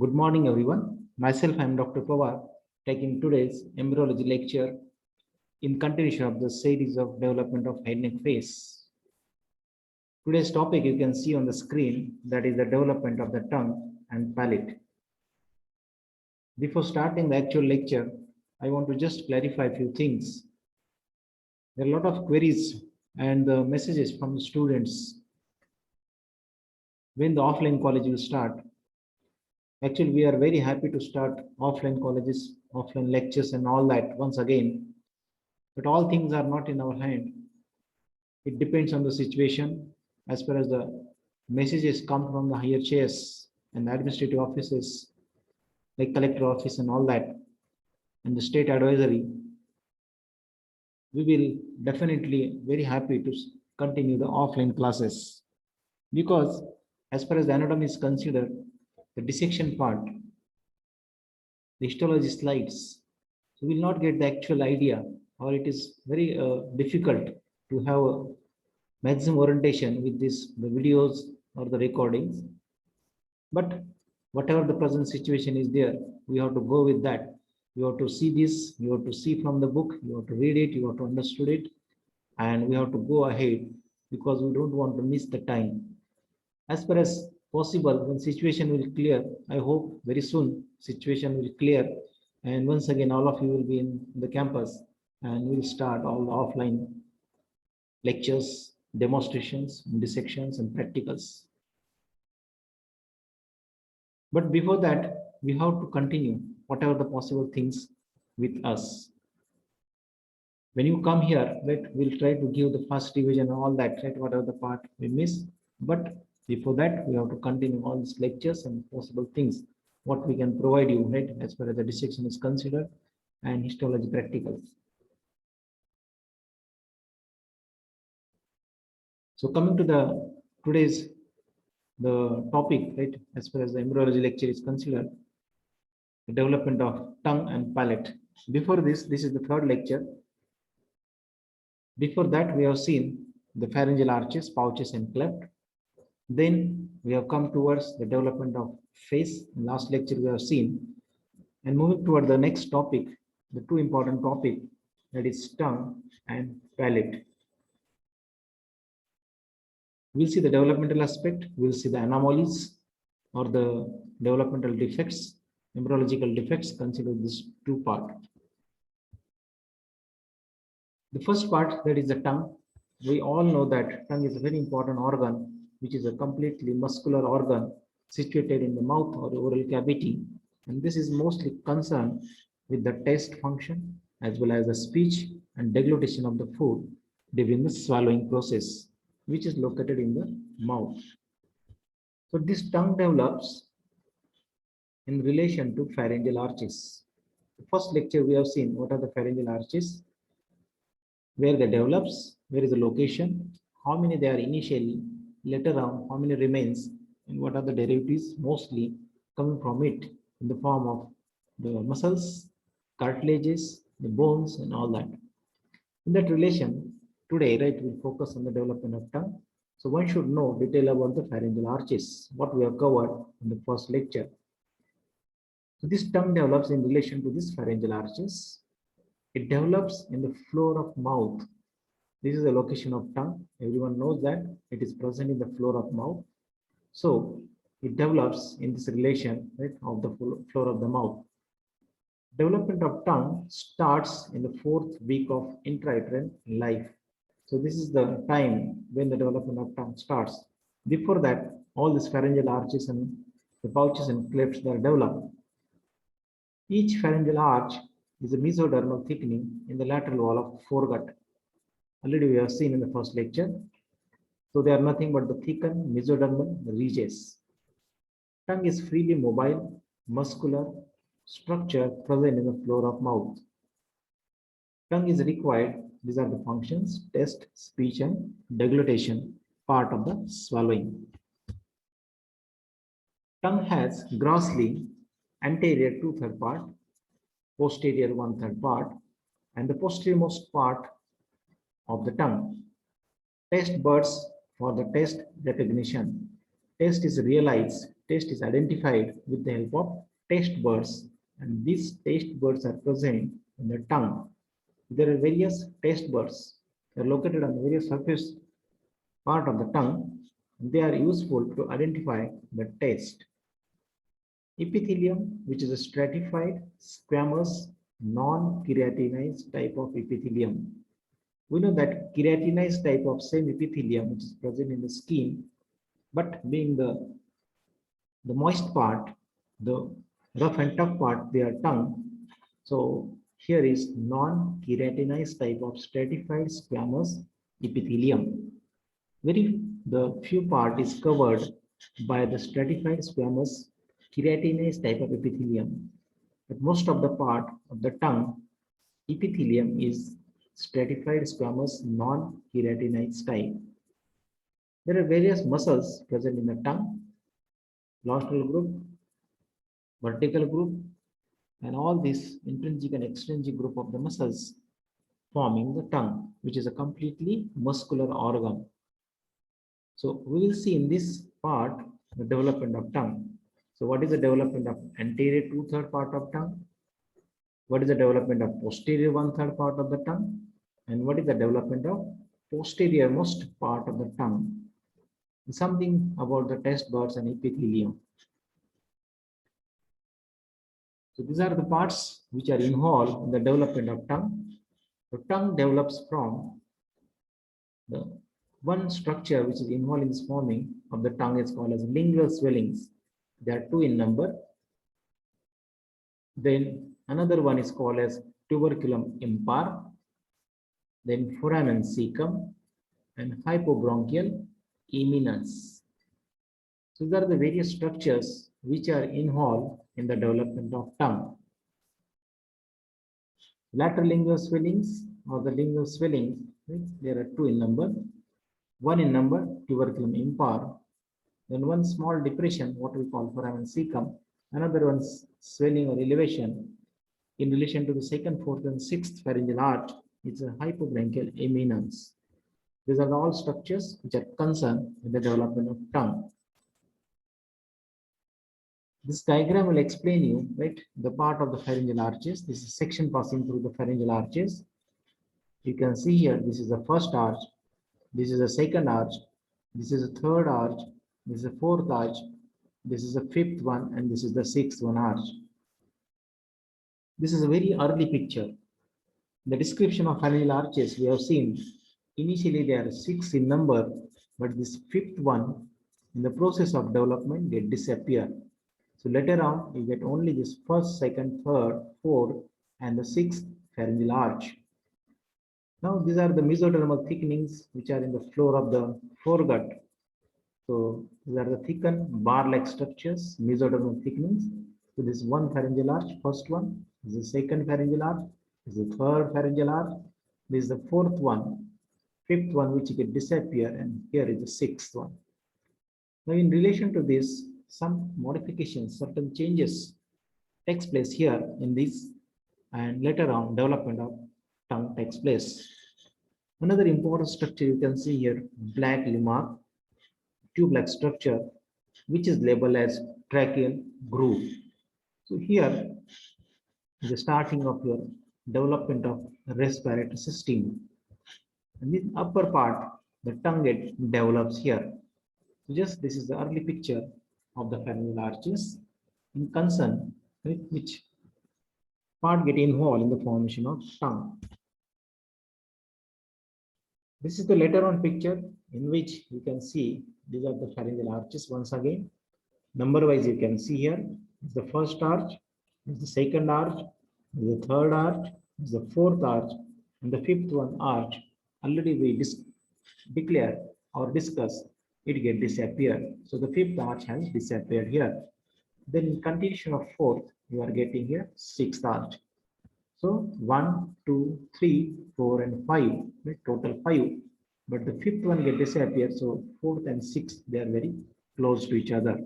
Good morning, everyone. Myself, I am Dr. Pawar, taking today's embryology lecture in continuation of the series of development of head neck face. Today's topic you can see on the screen, that is the development of the tongue and palate. Before starting the actual lecture, I want to just clarify a few things. There are a lot of queries and messages from the students when the offline college will start. Actually, we are very happy to start offline colleges, offline lectures and all that once again. But all things are not in our hand. It depends on the situation. As far as the messages come from the higher chairs and the administrative offices, like collector office and all that, and the state advisory, we will definitely very happy to continue the offline classes. Because as far as the anatomy is considered, the dissection part, the histology slides, so we will not get the actual idea, or it is very difficult to have a maximum orientation with the videos or the recordings. But whatever the present situation is there, we have to go with that. You have to see this, you have to see from the book, you have to read it, you have to understand it, and we have to go ahead because we don't want to miss the time. As far as possible, when situation will clear, I hope very soon situation will clear, and once again all of you will be in the campus and we'll start all the offline lectures, demonstrations, dissections and practicals. But before that, we have to continue whatever the possible things with us. When you come here, right, we'll try to give the first division and all that, right, whatever the part we miss. But before that, we have to continue all these lectures and possible things, what we can provide you, right, as far as the dissection is considered and histology practicals. So coming to today's topic, right, as far as the embryology lecture is considered, the development of tongue and palate. Before this is the third lecture. Before that, we have seen the pharyngeal arches, pouches and cleft. Then we have come towards the development of face. In last lecture we have seen, and moving toward the next topic, the two important topic, that is tongue and palate. We'll see the developmental aspect, we'll see the anomalies or the developmental defects, embryological defects, consider this two part. The first part, that is the tongue. We all know that tongue is a very important organ, which is a completely muscular organ situated in the mouth or the oral cavity. And this is mostly concerned with the taste function as well as the speech and deglutition of the food during the swallowing process, which is located in the mouth. So this tongue develops in relation to pharyngeal arches. The first lecture we have seen what are the pharyngeal arches, where they develops, where is the location, how many they are initially, later on how many remains, and what are the derivatives mostly coming from it in the form of the muscles, cartilages, the bones and all that. In that relation, today, right, we'll focus on the development of tongue. So one should know detail about the pharyngeal arches, what we have covered in the first lecture. So this tongue develops in relation to these pharyngeal arches. It develops in the floor of mouth. This is the location of tongue. Everyone knows that it is present in the floor of mouth. So it develops in this relation, right, of the floor of the mouth. Development of tongue starts in the fourth week of intrauterine life. So this is the time when the development of tongue starts. Before that, all these pharyngeal arches and the pouches and clefts, they are developed. Each pharyngeal arch is a mesodermal thickening in the lateral wall of foregut. Already we have seen in the first lecture. So they are nothing but the thickened mesodermal ridges. Tongue is freely mobile, muscular structure present in the floor of mouth. Tongue is required. These are the functions: taste, speech, and deglutition, part of the swallowing. Tongue has grossly anterior 2/3 part, posterior 1/3 part, and the posteriormost part of the tongue. Taste buds for the taste recognition. Taste is realized taste is identified with the help of taste buds, and these taste buds are present in the tongue. There are various taste buds. They are located on the various surface part of the tongue. They are useful to identify the taste. Epithelium, which is a stratified, squamous, non-keratinized type of epithelium. We know that keratinized type of same epithelium which is present in the skin, but being the moist part, the rough and tough part, their tongue. So here is non-keratinized type of stratified squamous epithelium. Very the few part is covered by the stratified squamous keratinized type of epithelium. But most of the part of the tongue epithelium is stratified squamous non-keratinized type. There are various muscles present in the tongue, nostril group, vertical group, and all this intrinsic and extrinsic group of the muscles forming the tongue, which is a completely muscular organ. So we will see in this part the development of tongue. So what is the development of anterior 2/3 part of tongue? What is the development of posterior 1/3 part of the tongue? And what is the development of posterior most part of the tongue? Something about the taste buds and epithelium. So these are the parts which are involved in the development of tongue. The tongue develops from the one structure which is involved in this forming of the tongue is called as lingual swellings. There are two in number. Then another one is called as tuberculum impar, then foramen cecum, and hypobronchial eminence. So these are the various structures which are involved in the development of tongue. Lateral lingual swellings or the lingual swellings, there are two in number. One in number, tuberculum impar, then one small depression, what we call foramen cecum, another one's swelling or elevation in relation to the second, fourth, and sixth pharyngeal arch. It's a hypobronchial eminence. These are all structures which are concerned with the development of tongue. This diagram will explain you, right, the part of the pharyngeal arches. This is section passing through the pharyngeal arches. You can see here, this is the first arch, this is the second arch, this is the third arch, this is the fourth arch, this is the fifth one, and this is the sixth one arch. This is a very early picture. The description of pharyngeal arches we have seen, initially they are 6 in number, but this fifth one, in the process of development, they disappear. So later on, you get only this first, second, third, fourth, and the sixth pharyngeal arch. Now these are the mesodermal thickenings which are in the floor of the foregut. So these are the thickened bar-like structures, mesodermal thickenings. So this is one pharyngeal arch, first one. This is the second pharyngeal arch. This is the third pharyngeal arch. This is the fourth one, fifth one, which can disappear, and here is the sixth one. Now, in relation to this, some modifications, certain changes takes place here in this, and later on, development of tongue takes place. Another important structure you can see here, black limar, tube-like structure, which is labeled as tracheal groove. So here is the starting of your development of respiratory system. And this upper part, the tongue develops here. So just this is the early picture of the pharyngeal arches in concern, right, which part get involved in the formation of tongue. This is the later on picture in which you can see these are the pharyngeal arches once again. Number wise, you can see here is the first arch, is the second arch, is the third arch, is the fourth arch, and the fifth one arch. Already we declare or discuss, it get disappeared. So the fifth arch has disappeared here. Then in continuation of fourth, you are getting here sixth arch. So 1, 2, 3, 4, and 5, right? Total 5. But the fifth one get disappeared. So fourth and sixth, they are very close to each other.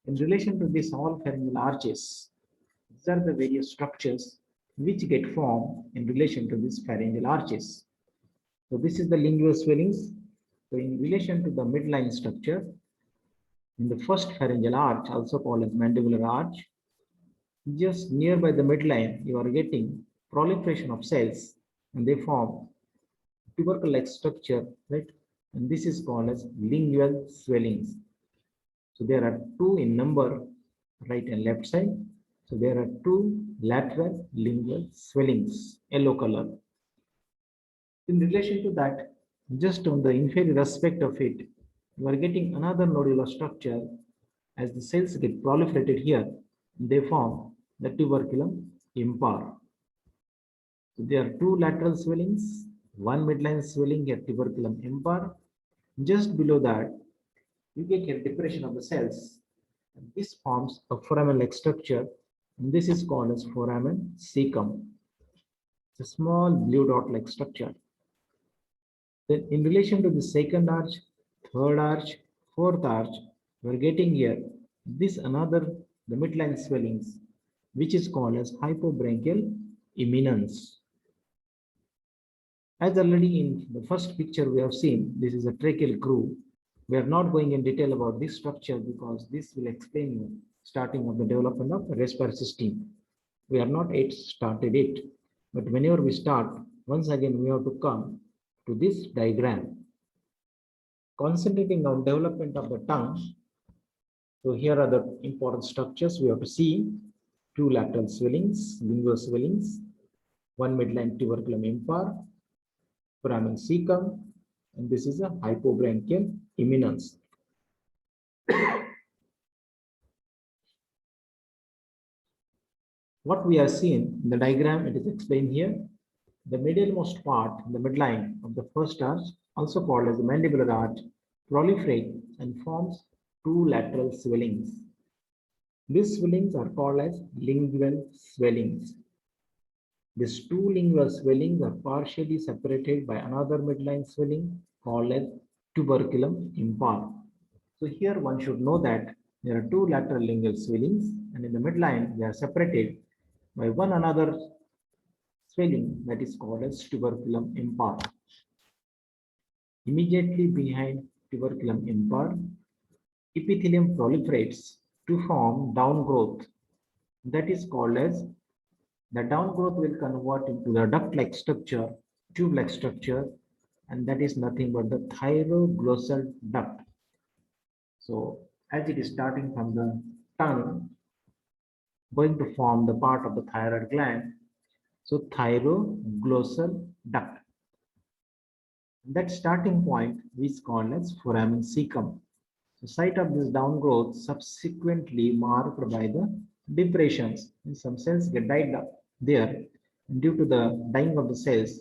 In relation to this all pharyngeal arches, these are the various structures which get formed in relation to these pharyngeal arches. So this is the lingual swellings. So in relation to the midline structure, In the first pharyngeal arch, also called as mandibular arch, just nearby the midline, you are getting proliferation of cells and they form tubercle-like structure, right? And this is called as lingual swellings. So there are two in number, right and left side. So there are two lateral lingual swellings, yellow color. In relation to that, just on the inferior aspect of it, you are getting another nodular structure. As the cells get proliferated here, they form the tuberculum impar. So there are two lateral swellings, one midline swelling at tuberculum impar. Just below that, you get a depression of the cells. And this forms a foramen-like structure, and this is called as foramen cecum. It's a small blue dot-like structure. Then in relation to the second arch, third arch, fourth arch, we're getting here this another the midline swellings, which is called as hypobranchial eminence. As already in the first picture we have seen, this is a tracheal groove. We are not going in detail about this structure because this will explain you starting of the development of respiratory system. We are not yet started it, but whenever we start, once again we have to come to this diagram. Concentrating on development of the tongue. So here are the important structures we have to see. Two lateral swellings, lingual swellings, one midline tuberculum impar, foramen cecum, and this is a hypobranchial eminence. What we are seeing in the diagram, it is explained here. The medialmost part, the midline of the first arch, also called as the mandibular arch, proliferate and forms two lateral swellings. These swellings are called as lingual swellings. These two lingual swellings are partially separated by another midline swelling called as tuberculum impar. So here one should know that there are two lateral lingual swellings, and in the midline they are separated by one another swelling that is called as tuberculum impar. Immediately behind tuberculum impar, epithelium proliferates to form downgrowth that is called as the downgrowth will convert into the duct-like structure, tube-like structure, and that is nothing but the thyroglossal duct. So as it is starting from the tongue, going to form the part of the thyroid gland, so thyroglossal duct. That starting point is called as foramen cecum. The site of this downgrowth subsequently marked by the depressions. Some cells get died there. And due to the dying of the cells,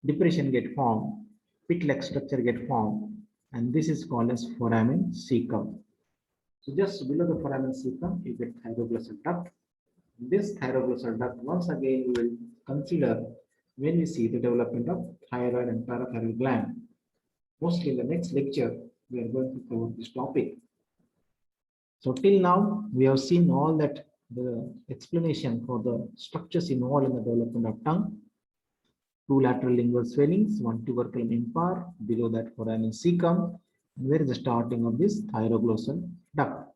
depression get formed, pit-like structure get formed, and this is called as foramen cecum. So just below the foramen cecum, you get thyroglossal duct. This thyroglossal duct, once again, we will consider when we see the development of thyroid and parathyroid gland. Mostly in the next lecture, we are going to cover this topic. So till now, we have seen all that the explanation for the structures involved in the development of tongue. Two lateral lingual swellings, one tuberculum impar, below that foramen cecum, and where is the starting of this thyroglossal duct.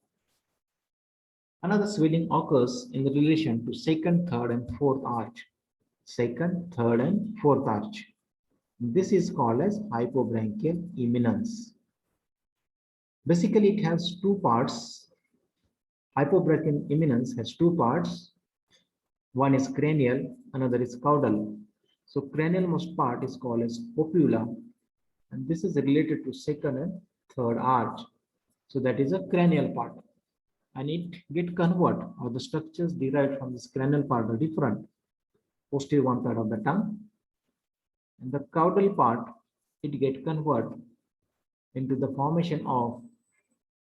Another swelling occurs in the relation to second, third, and fourth arch. Second, third, and fourth arch. This is called as hypobranchial eminence. Basically, it has two parts. Hypobranchial eminence has two parts. One is cranial, another is caudal. So cranial most part is called as popula, and this is related to second and third arch. So that is a cranial part, and it get convert or the structures derived from this cranial part are different. Posterior one third of the tongue, and the caudal part it get convert into the formation of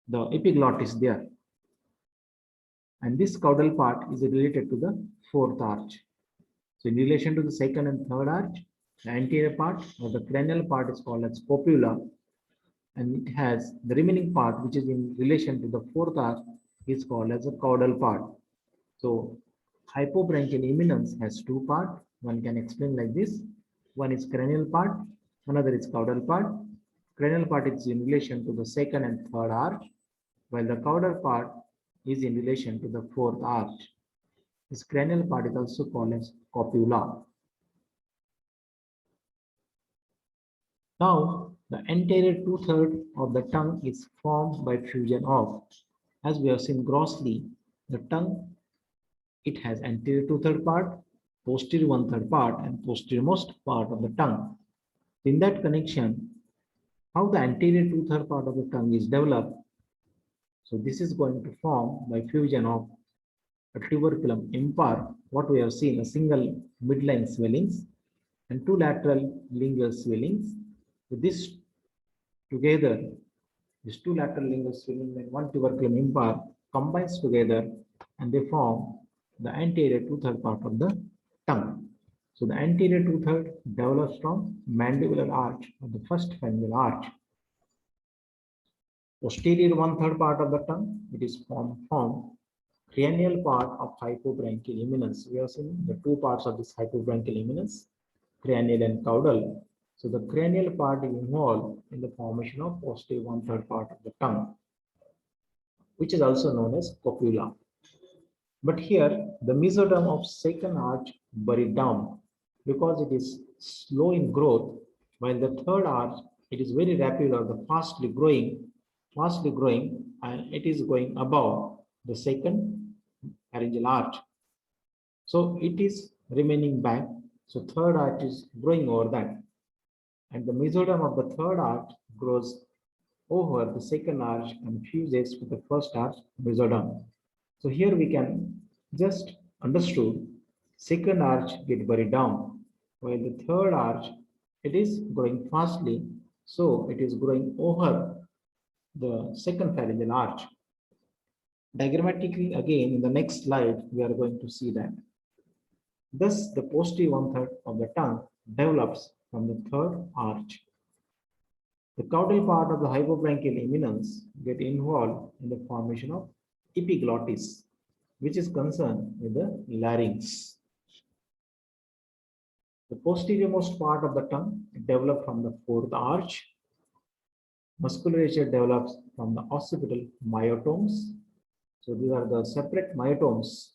the epiglottis there. And this caudal part is related to the fourth arch. So in relation to the second and third arch, the anterior part or the cranial part is called as popula, and it has the remaining part which is in relation to the fourth arch is called as a caudal part. So hypobranchial eminence has two parts. One can explain like this. One is cranial part, another is caudal part. cranial part is in relation to the second and third arch, while the caudal part is in relation to the fourth arch. This cranial part is also called as copula. Now, the anterior two-thirds of the tongue is formed by fusion of, as we have seen grossly, the tongue, it has anterior two-third part, posterior one-third part, and posterior most part of the tongue. In that connection, how the anterior two-third part of the tongue is developed. So this is going to form by fusion of a tuberculum impar, what we have seen, a single midline swellings and two lateral lingual swellings. So this together, these two lateral lingual swellings and one tuberculum impar combines together and they form the anterior two-third part of the tongue. So the anterior two-third develops from mandibular arch of the first pharyngeal arch. Posterior one-third part of the tongue, it is from cranial part of hypobranchial eminence. We have seen the two parts of this hypobranchial eminence, cranial and caudal. So the cranial part is involved in the formation of posterior one-third part of the tongue, which is also known as copula. But here, the mesoderm of second arch buried down because it is slow in growth, while the third arch, it is very rapid or the fastly growing, and it is going above the second pharyngeal arch. So it is remaining back. So third arch is growing over that. And the mesoderm of the third arch grows over the second arch and fuses with the first arch mesoderm. So here we can just understood second arch get buried down, while the third arch, it is growing fastly. So it is growing over the second pharyngeal arch. Diagrammatically, again, in the next slide, we are going to see that. Thus, the posterior one-third of the tongue develops from the third arch. The caudal part of the hypobranchial eminence get involved in the formation of epiglottis, which is concerned with the larynx. The posterior most part of the tongue develops from the fourth arch. Musculature develops from the occipital myotomes. So these are the separate myotomes,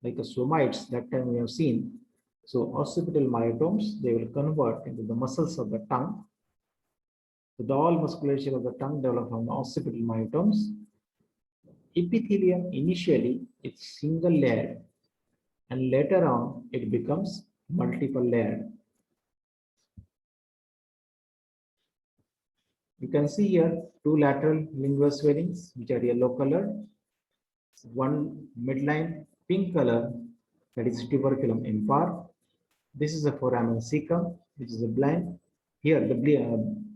like a somites that time we have seen. So occipital myotomes, they will convert into the muscles of the tongue. So the all musculature of the tongue develop from the occipital myotomes. Epithelium initially it's single layer and later on it becomes multiple layered. You can see here two lateral lingual swellings which are yellow colored. One midline pink color, that is tuberculum impar. This is a foramen cecum, which is a blind. Here the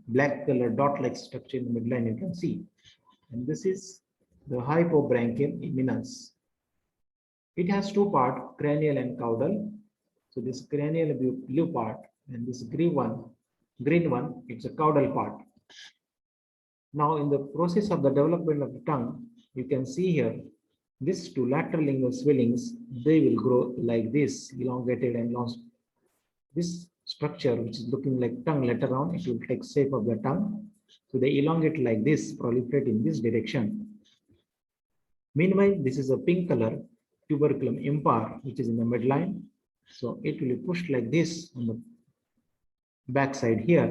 black color dot-like structure in the midline you can see. And this is the hypobranchial eminence. It has two parts, cranial and caudal. So this cranial blue part and this green one, it's a caudal part. Now in the process of the development of the tongue, you can see here, these two lateral lingual swellings, they will grow like this, elongated and long. This structure, which is looking like tongue later on, it will take shape of the tongue. So they elongate like this, proliferate in this direction. Meanwhile, this is a pink color, tuberculum impar, which is in the midline. So it will be pushed like this on the back side here.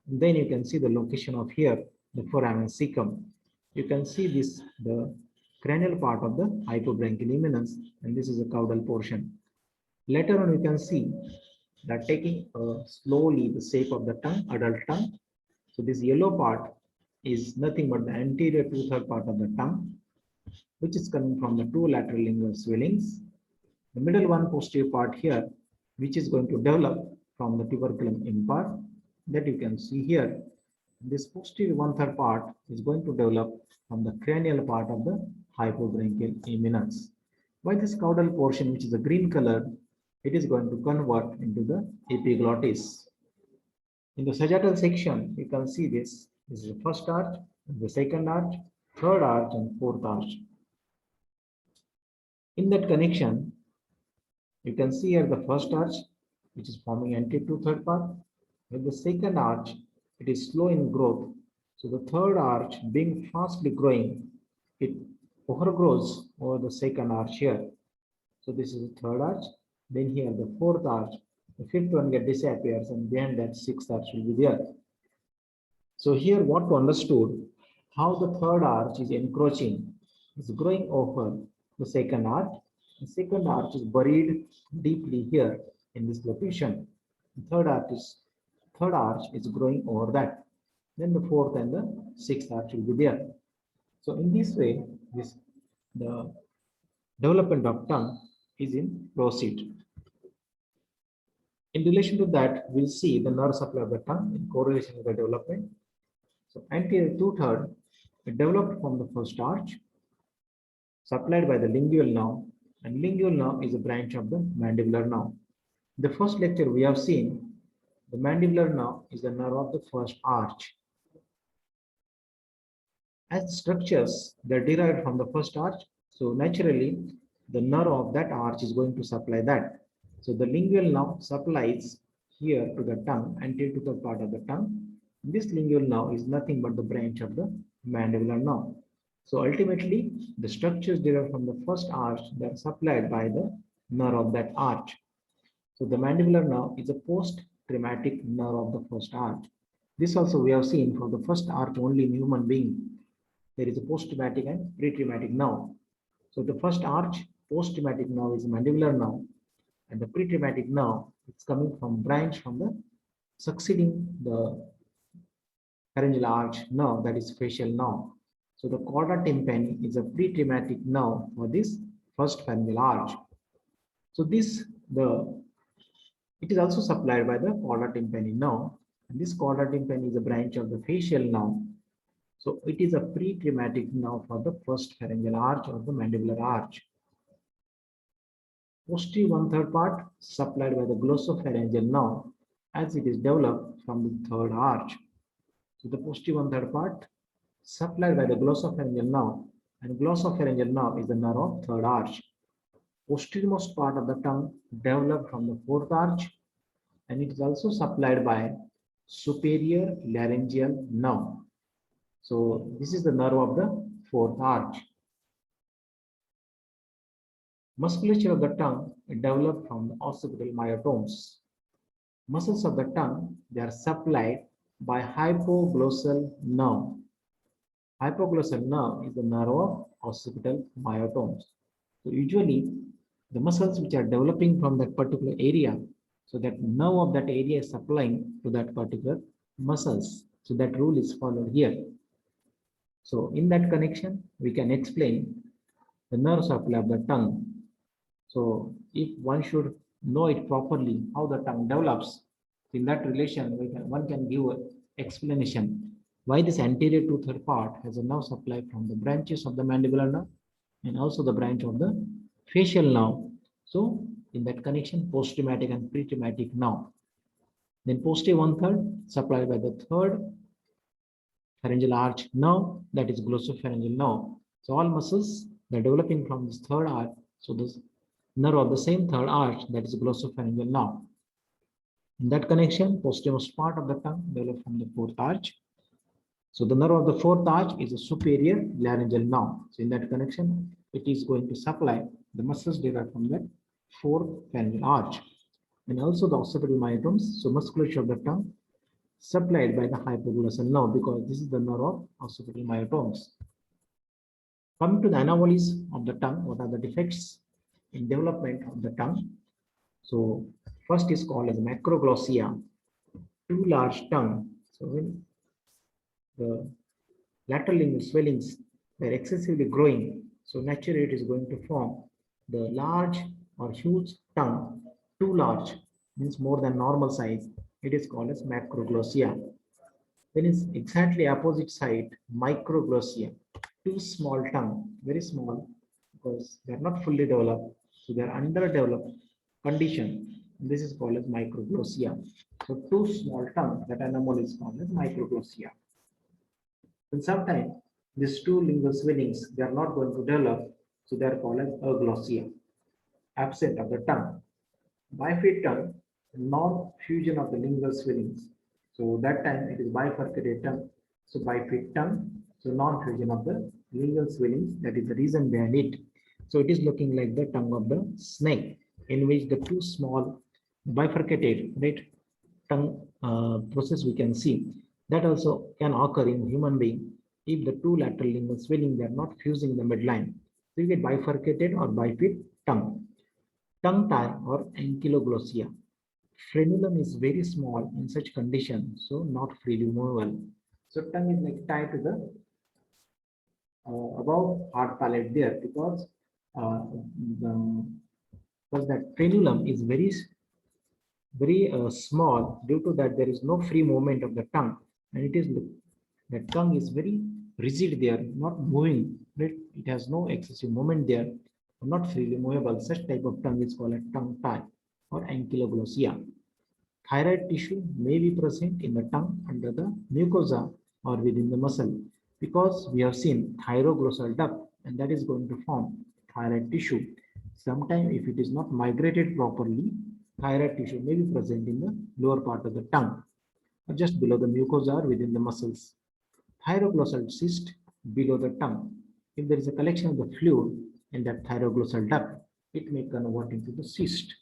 And then you can see the location of here, the foramen cecum. You can see this, the cranial part of the hypobranchial eminence, and this is the caudal portion. Later on, you can see that taking slowly the shape of the tongue, adult tongue. So this yellow part is nothing but the anterior two-third part of the tongue, which is coming from the two lateral lingual swellings. The middle one posterior part here, which is going to develop from the tuberculum impar, that you can see here. This posterior one-third part is going to develop from the cranial part of the hypobranchial eminence. While this caudal portion, which is a green color, it is going to convert into the epiglottis. In the sagittal section, you can see this. This is the first arch, the second arch, third arch, and fourth arch. In that connection, you can see here the first arch, which is forming anterior two-third part, with the second arch, it is slow in growth. So the third arch being fastly growing, it overgrows over the second arch here. So this is the third arch. Then here the fourth arch, the fifth one disappears, and behind that sixth arch will be there. So here what to understood, how the third arch is encroaching, is growing over the second arch. The second arch is buried deeply here in this location. The third arch is growing over that. Then the fourth and the sixth arch will be there. So in this way, the development of tongue is in proceed. In relation to that, we'll see the nerve supply of the tongue in correlation with the development. So anterior two-third developed from the first arch, supplied by the lingual nerve, and lingual nerve is a branch of the mandibular nerve. In the first lecture we have seen the mandibular nerve is the nerve of the first arch. As structures that are derived from the first arch, so naturally the nerve of that arch is going to supply that. So the lingual nerve supplies here to the tongue, anterior to the part of the tongue. This lingual nerve is nothing but the branch of the mandibular nerve. So ultimately, the structures derived from the first arch that are supplied by the nerve of that arch. So the mandibular nerve is a post-traumatic nerve of the first arch. This also we have seen for the first arch only in human being. There is a post-traumatic and pre-traumatic nerve. So the first arch, post-traumatic nerve is mandibular nerve, and the pre-traumatic nerve is coming from branch from the succeeding the pharyngeal arch nerve, that is facial nerve. So the chorda tympani is a pre-traumatic nerve for this first pharyngeal arch. So it is also supplied by the chorda tympani nerve, and this chorda tympani is a branch of the facial nerve. So it is a pre-traumatic nerve for the first pharyngeal arch or the mandibular arch. Posterior one-third part supplied by the glossopharyngeal nerve as it is developed from the third arch. So the posterior one-third part supplied by the glossopharyngeal nerve, and glossopharyngeal nerve is the nerve of third arch. Posteriormost part of the tongue developed from the fourth arch, and it is also supplied by superior laryngeal nerve. So this is the nerve of the fourth arch. Musculature of the tongue developed from the occipital myotomes. Muscles of the tongue, they are supplied by hypoglossal nerve. Hypoglossal nerve is the nerve of occipital myotomes. So usually the muscles which are developing from that particular area, so that nerve of that area is supplying to that particular muscles. So that rule is followed here. So in that connection, we can explain the nerve supply of the tongue. So if one should know it properly, how the tongue develops, in that relation, one can give an explanation why this anterior two-third part has a nerve supply from the branches of the mandibular nerve and also the branch of the facial nerve. So in that connection, post-traumatic and pre-traumatic nerve. Then posterior one-third supplied by the third pharyngeal arch nerve, that is glossopharyngeal nerve. So all muscles that are developing from this third arch, so this nerve of the same third arch, that is glossopharyngeal nerve. In that connection, posteriormost part of the tongue developed from the fourth arch. So the nerve of the fourth arch is a superior laryngeal nerve. So in that connection, it is going to supply the muscles derived from that fourth pharyngeal arch. And also the occipital myotomes, so musculature of the tongue supplied by the hypoglossal nerve, because this is the nerve of occipital myotomes. Coming to the anomalies of the tongue, what are the defects in development of the tongue? So first is called as macroglossia, too large tongue. So when the lateral lingual swellings are excessively growing, so naturally it is going to form the large or huge tongue. Too large means more than normal size. It is called as macroglossia. Then is exactly opposite side, microglossia. Too small tongue, very small, because they are not fully developed, so they are underdeveloped condition. This is called as microglossia. So too small tongue, that anomaly is called as microglossia. And sometimes these two lingual swellings, they are not going to develop, so they are called as aglossia, absent of the tongue. Bifid tongue, non-fusion of the lingual swellings. So that time it is bifurcated tongue. So bifid tongue. So non-fusion of the lingual swellings. That is the reason behind it. So it is looking like the tongue of the snake, in which the two small bifurcated right tongue process we can see. That also can occur in human being if the two lateral lingual swelling they are not fusing the midline. So you get bifurcated or bifid tongue. Tongue tie or ankyloglossia. Frenulum is very small in such condition, so not freely movable. So tongue is like tied to the above hard palate there uh, the, because that frenulum is very small. Due to that there is no free movement of the tongue, and the tongue is very rigid there, not moving, right? It has no excessive movement there, not freely movable. Such type of tongue is called a tongue tie or ankyloglossia. Thyroid tissue may be present in the tongue under the mucosa or within the muscle, because we have seen thyroglossal duct, and that is going to form thyroid tissue. Sometimes if it is not migrated properly, thyroid tissue may be present in the lower part of the tongue or just below the mucosa or within the muscles. Thyroglossal cyst below the tongue. If there is a collection of the fluid in that thyroglossal duct, it may convert into the cyst.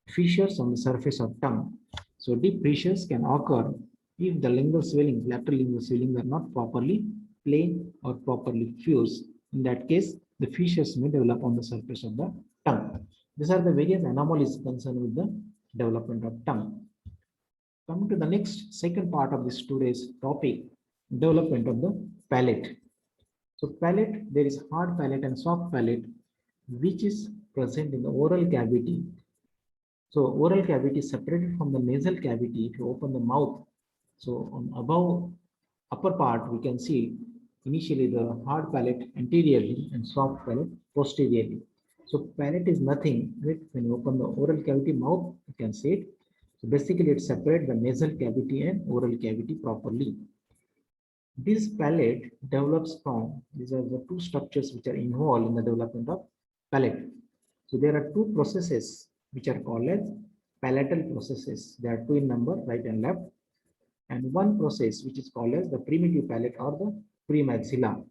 Fissures on the surface of tongue. So deep fissures can occur if the lingual swelling, lateral lingual swelling are not properly plain or properly fused. In that case, the fissures may develop on the surface of the tongue. These are the various anomalies concerned with the development of tongue. Coming to the next second part of this today's topic, development of the palate. So palate, there is hard palate and soft palate, which is present in the oral cavity. So oral cavity is separated from the nasal cavity. If you open the mouth, so on above upper part, we can see initially the hard palate anteriorly and soft palate posteriorly. So palate is nothing, right? When you open the oral cavity mouth, you can see it. So basically it separates the nasal cavity and oral cavity properly. This palate develops from, these are the two structures which are involved in the development of palate. So there are two processes which are called as palatal processes. There are two in number, right and left, and one process which is called as the primitive palate or the premaxilla.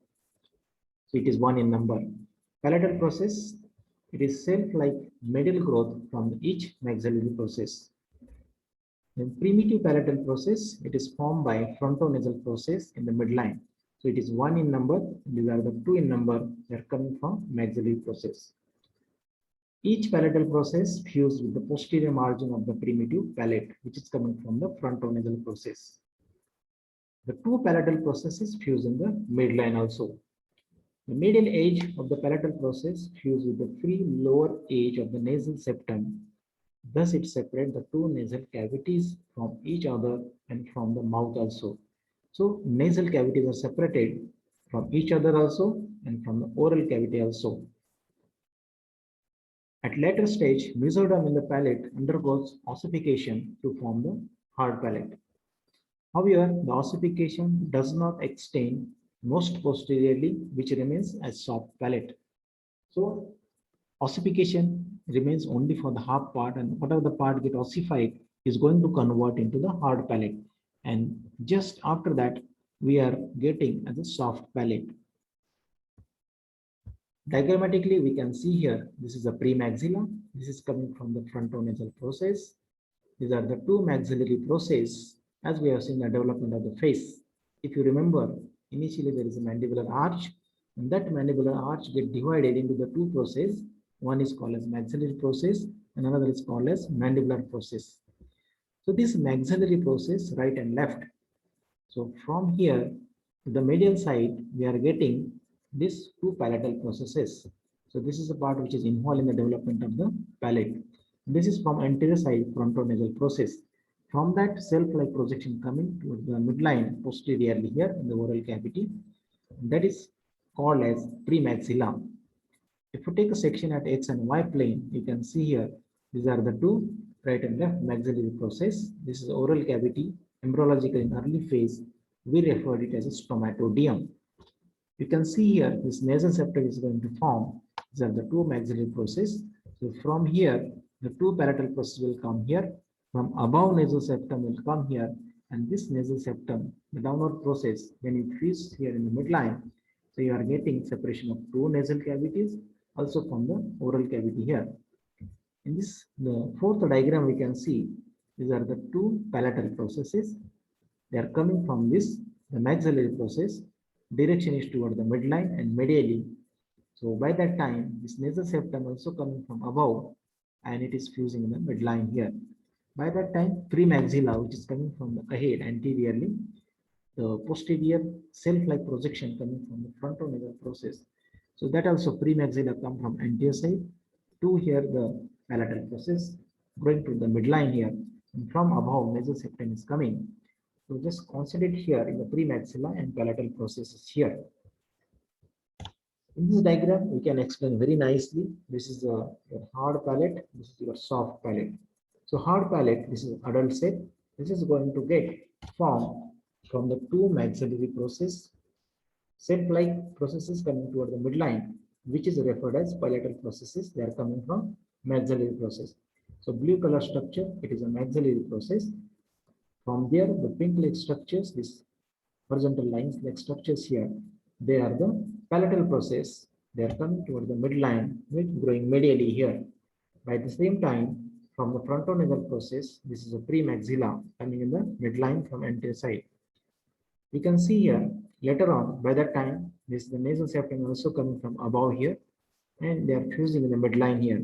So it is one in number. Palatal process, it is self-like medial growth from each maxillary process. In primitive palatal process, it is formed by frontonasal process in the midline. So it is one in number. These are the two in number. They are coming from maxillary process. Each palatal process fused with the posterior margin of the primitive palate, which is coming from the frontonasal process. The two palatal processes fuse in the midline also. The medial edge of the palatal process fuse with the free lower edge of the nasal septum. Thus, it separates the two nasal cavities from each other and from the mouth also. So, nasal cavities are separated from each other also and from the oral cavity also. At later stage, mesoderm in the palate undergoes ossification to form the hard palate. However, the ossification does not extend most posteriorly, which remains as soft palate. So, ossification remains only for the half part, and whatever the part get ossified is going to convert into the hard palate, and just after that we are getting as a soft palate. Diagrammatically we can see here, this is a premaxilla, this is coming from the frontonasal process. These are the two maxillary process as we have seen the development of the face. If you remember, initially there is a mandibular arch, and that mandibular arch get divided into the two process. One is called as maxillary process and another is called as mandibular process. So this maxillary process, right and left. So from here to the medial side, we are getting these two palatal processes. So this is the part which is involved in the development of the palate. This is from anterior side frontonasal process. From that self-like projection coming to the midline posteriorly here in the oral cavity, that is called as premaxilla. If you take a section at X and Y plane, you can see here, these are the two right and left maxillary process. This is oral cavity. Embryological in early phase, we refer it as a stomatodeum. You can see here, this nasal septum is going to form. These are the two maxillary process. So from here, the two palatal process will come here. From above nasal septum will come here, and this nasal septum, the downward process, when it fuse here in the midline, so you are getting separation of two nasal cavities, also from the oral cavity here. In this, the fourth diagram we can see, these are the two palatal processes. They are coming from this, the maxillary process, direction is toward the midline and medially. So by that time, this nasal septum also coming from above and it is fusing in the midline here. By that time, premaxilla, which is coming from the ahead anteriorly, the posterior self-like projection coming from the frontonasal process. So that also premaxilla come from anterior side to here the palatal process going to the midline here. And from above, nasal septum is coming. So just concentrate here in the premaxilla and palatal processes here. In this diagram, we can explain very nicely. This is your hard palate. This is your soft palate. So hard palate, this is adult set. This is going to get formed from the two maxillary process, self-like processes coming toward the midline, which is referred as palatal processes. They are coming from maxillary process. So blue color structure, it is a maxillary process. From there, the pink-like structures, this horizontal lines like structures here, they are the palatal process. They are coming toward the midline, with growing medially here. By the same time, from the frontonasal process, this is a premaxilla coming in the midline from anterior side. You can see here later on, by that time, this is the nasal septum also coming from above here, and they are fusing in the midline here.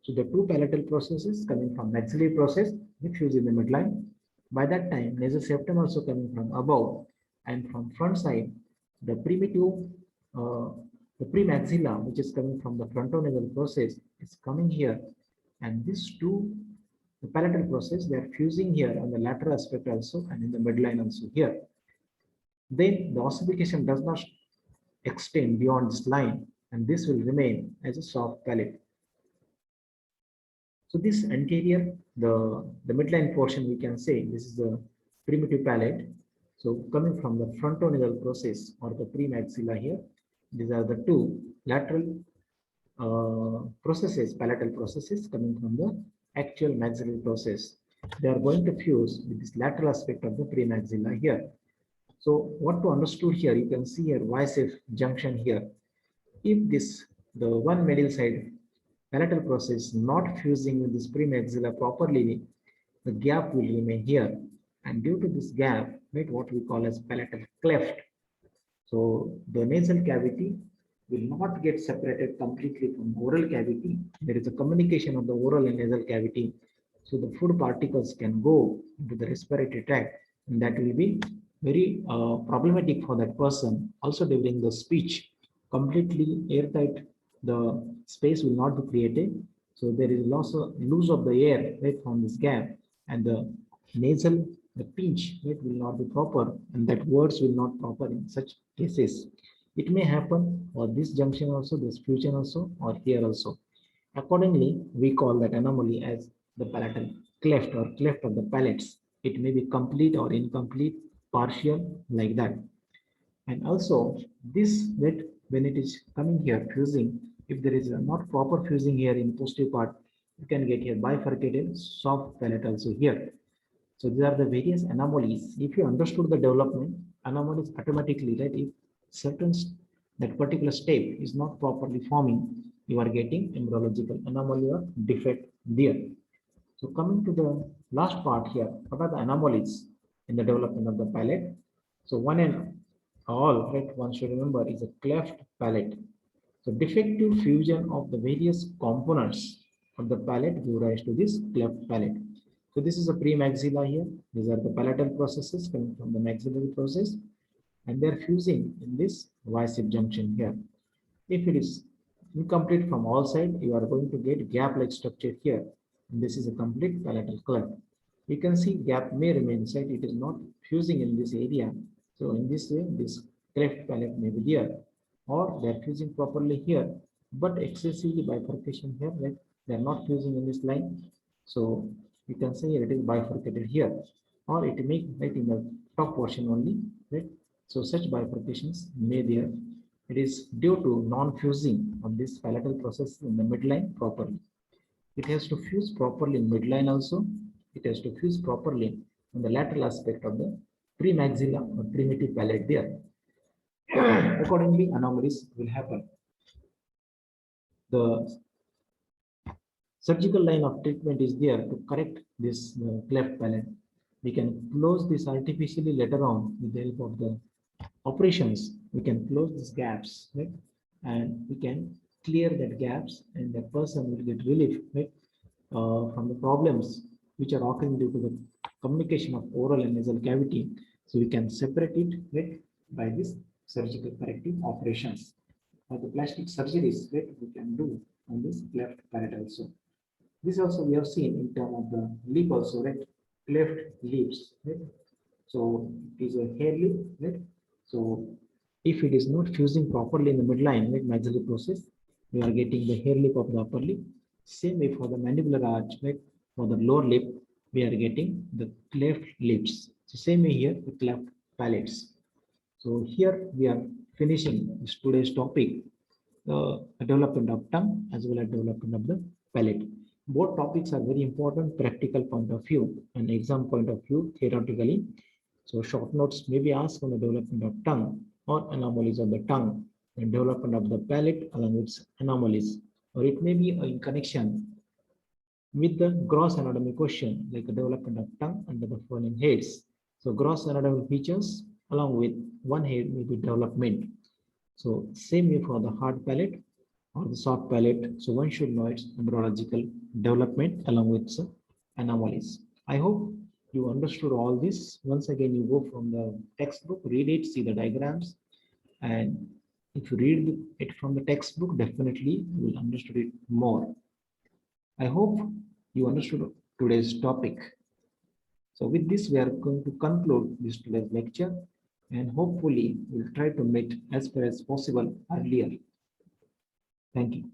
So the two palatal processes coming from maxillary process, they fuse in the midline. By that time, nasal septum also coming from above, and from front side, the the premaxilla, which is coming from the frontonasal process, is coming here, and these two, the palatal process, they are fusing here on the lateral aspect also, and in the midline also here. Then the ossification does not extend beyond this line, and this will remain as a soft palate. So this anterior, the midline portion, we can say this is the primitive palate. So coming from the frontonasal process or the premaxilla here, these are the two lateral processes, palatal processes coming from the actual maxillary process. They are going to fuse with this lateral aspect of the premaxilla here. So what to understood here, you can see here Y-shape junction here. If this, the one medial side palatal process not fusing with this premaxilla properly, the gap will remain here. And due to this gap, right, what we call as palatal cleft. So the nasal cavity will not get separated completely from oral cavity. There is a communication of the oral and nasal cavity. So the food particles can go into the respiratory tract, and that will be very problematic for that person. Also during the speech, completely airtight, the space will not be created. So there is loss of the air right from this gap, and the nasal, the pinch, right, will not be proper, and that words will not proper in such cases. It may happen or this junction also, this fusion also, or here also. Accordingly, we call that anomaly as the palatal cleft or cleft of the palates. It may be complete or incomplete, partial, like that. And also this, that when it is coming here fusing, if there is a not proper fusing here in posterior part, you can get here bifurcated soft palate also here. So these are the various anomalies. If you understood the development, anomalies automatically, right? If certain that particular step is not properly forming, you are getting embryological anomaly or defect there. So coming to the last part here, what are the anomalies in the development of the palate? So one and all, right, one should remember is a cleft palate. So defective fusion of the various components of the palate give rise to this cleft palate. So this is a premaxilla here. These are the palatal processes coming from the maxillary process, and they are fusing in this Y-shape junction here. If it is incomplete from all sides, you are going to get gap-like structure here. And this is a complete palatal cleft. You can see gap may remain inside. It is not fusing in this area. So in this way, this cleft palate may be there, or they are fusing properly here, but excessively bifurcation here, right? They are not fusing in this line. So you can say it is bifurcated here, or it may right in the top portion only, right? So such bifurcations may there. It is due to non-fusing of this palatal process in the midline properly. It has to fuse properly in midline also. It has to fuse properly on the lateral aspect of the premaxilla or primitive palate there. Accordingly, anomalies will happen. The surgical line of treatment is there to correct this cleft palate. We can close this artificially later on with the help of the operations. We can close these gaps, right? And we can clear that gaps, and the person will get relief, right? From the problems which are occurring due to the communication of oral and nasal cavity. So we can separate it, right, by this surgical corrective operations. Or the plastic surgeries, right, we can do on this cleft palate also. This also we have seen in terms of the lip also, right? Cleft lips, right? So it is a hair lip, right? So if it is not fusing properly in the midline, like maxillary process, we are getting the hair lip of the upper lip. Same way for the mandibular arch, right? For the lower lip, we are getting the cleft lips. So same way here, the cleft palates. So here we are finishing this today's topic, the development of tongue as well as development of the palate. Both topics are very important, practical point of view and exam point of view, theoretically. So short notes may be asked on the development of tongue or anomalies of the tongue and development of the palate along with anomalies, or it may be in connection with the gross anatomy question like the development of tongue under the following heads. So gross anatomy features along with one head may be development. So same way for the hard palate or the soft palate. So one should know its neurological development along with some anomalies. I hope you understood all this. Once again, you go from the textbook, read it, see the diagrams, and if you read it from the textbook, definitely you will understand it more. I hope you understood today's topic. So with this, we are going to conclude this today's lecture, and hopefully we'll try to meet as far as possible earlier. Thank you.